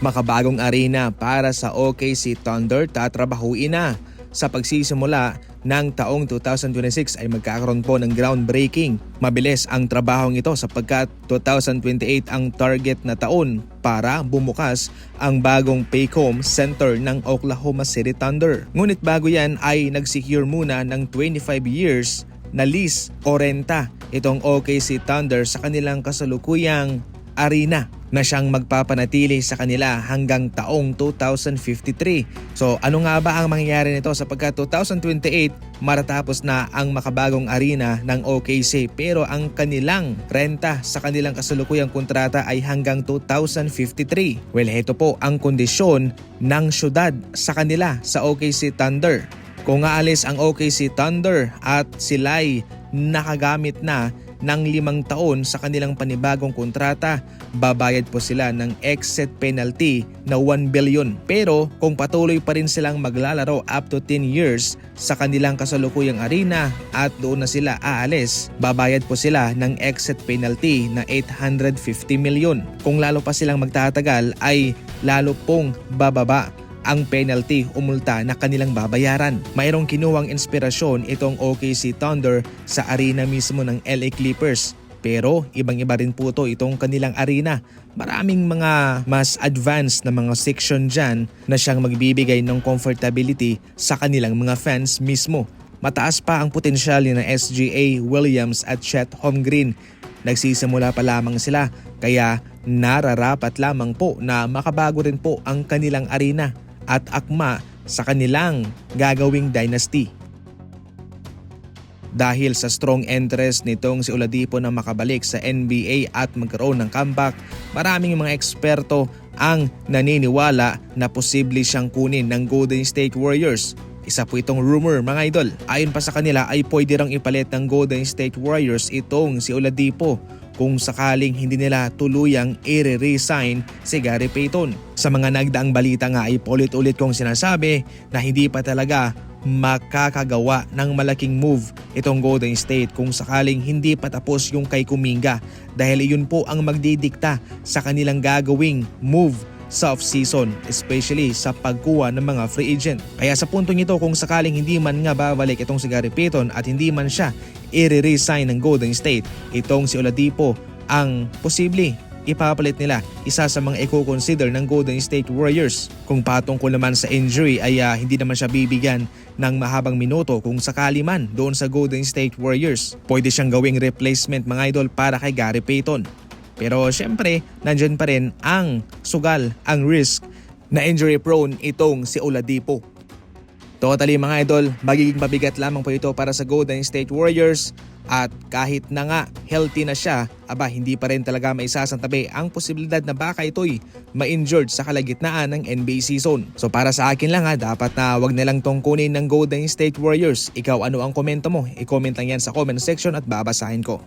Makabagong arena para sa OKC Thunder tatrabahuin na. Sa pagsisimula ng taong 2026 ay magkakaroon po ng groundbreaking. Mabilis ang trabahong ito sapagkat 2028 ang target na taon para bumukas ang bagong Paycom Center ng Oklahoma City Thunder. Ngunit bago yan ay nagsecure muna ng 25 years na lease o renta itong OKC Thunder sa kanilang kasalukuyang arena na siyang magpapanatili sa kanila hanggang taong 2053. So ano nga ba ang mangyayari nito sapagkat 2028 matatapos na ang makabagong arena ng OKC pero ang kanilang renta sa kanilang kasalukuyang kontrata ay hanggang 2053. Well, ito po ang kondisyon ng syudad sa kanila sa OKC Thunder. Kung aalis ang OKC Thunder at sila'y nakagamit na ng 5 taon sa kanilang panibagong kontrata, babayad po sila ng exit penalty na 1 billion. Pero kung patuloy pa rin silang maglalaro up to 10 years sa kanilang kasalukuyang arena at doon na sila aalis, babayad po sila ng exit penalty na 850 million. Kung lalo pa silang magtatagal ay lalo pong bababa ang penalty o multa na kanilang babayaran. Mayroong kinuwang inspirasyon itong OKC Thunder sa arena mismo ng LA Clippers. Pero ibang-iba rin po itong kanilang arena. Maraming mga mas advanced na mga section dyan na siyang magbibigay ng comfortability sa kanilang mga fans mismo. Mataas pa ang potensyal ni na SGA, Williams at Chet Holmgren. Nagsisimula pa lamang sila kaya nararapat lamang po na makabago rin po ang kanilang arena at akma sa kanilang gagawing dynasty. Dahil sa strong interest nitong si Oladipo na makabalik sa NBA at magkaroon ng comeback, maraming mga eksperto ang naniniwala na posible siyang kunin ng Golden State Warriors. Isa po itong rumor mga idol. Ayon pa sa kanila ay pwede rang ipalit ng Golden State Warriors itong si Oladipo kung sakaling hindi nila tuluyang i-resign si Gary Payton. Sa mga nagdaang balita nga ay ulit-ulit kong sinasabi na hindi pa talaga makakagawa ng malaking move itong Golden State kung sakaling hindi pa tapos yung kay Kuminga dahil iyon po ang magdidikta sa kanilang gagawing move sa off-season, especially sa pagkuha ng mga free agent. Kaya sa puntong ito kung sakaling hindi man nga babalik itong si Gary Payton at hindi man siya i-resign ng Golden State, itong si Oladipo ang posible ipapalit nila, isa sa mga i-consider ng Golden State Warriors. Kung patungkol naman sa injury ay hindi naman siya bibigyan ng mahabang minuto kung sakali man doon sa Golden State Warriors. Pwede siyang gawing replacement mga idol para kay Gary Payton. Pero syempre, nandyan pa rin ang sugal, ang risk na injury prone itong si Oladipo. Totally mga idol, magiging mabigat lamang po ito para sa Golden State Warriors at kahit na nga healthy na siya, hindi pa rin talaga maisasantabi ang posibilidad na baka ito'y ma-injured sa kalagitnaan ng NBA season. So para sa akin lang dapat na wag na lang tong kunin ng Golden State Warriors. Ikaw ano ang komento mo? I-comment lang yan sa comment section at babasahin ko.